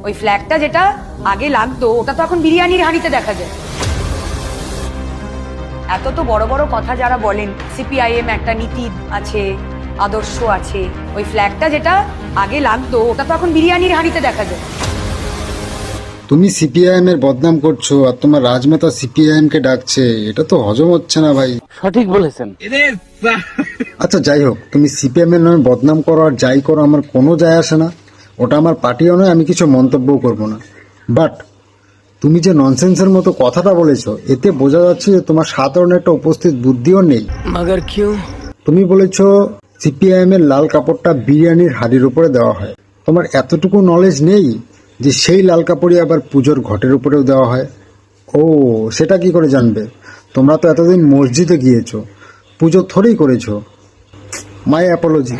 ওই ফ্ল্যাগটা যেটা আগে লাগতো ওটা তো এখন বিরিয়ানির হাঁড়িতে দেখা যায়। এত তো বড় বড় কথা যারা বলেন সিপিআইএম একটা নীতি আছে, আদর্শ আছে, ওই ফ্ল্যাগটা যেটা আগে লাগতো ওটা তো এখন বিরিয়ানির হাঁড়িতে দেখা যায়। তুমি সিপিআইএম এর বদনাম করছো আর তোমার রাজমাতা সিপিআইএম কে ডাকছে, এটা তো হজম হচ্ছে না ভাই। সঠিক বলেছেন। আচ্ছা যাই হোক, তুমি সিপিএম এর নামে বদনাম করো আর যাই করো, আমার কোনো যায় আসে না। ওটা আমার পার্টিও নয়, আমি কিছু মন্তব্যও করব না। বাট তুমি যে ননসেন্সের মতো কথাটা বলেছো, এতে বোঝা যাচ্ছে যে তোমার সাধারণ একটা উপস্থিত বুদ্ধিও নেই। মগর কিউ? তুমি বলেছো সিপিআইএম এর লাল কাপড়টা বিরিয়ানির হাড়ির উপরে দেওয়া হয়। তোমার এতটুকু নলেজ নেই যে সেই লাল কাপড়ই আবার পুজোর ঘটের উপরেও দেওয়া হয়? ও, সেটা কি করে জানবে? তোমরা তো এতদিন মসজিদে গিয়েছো, পুজো থোড়েই করেছো। মাই অ্যাপোলজি।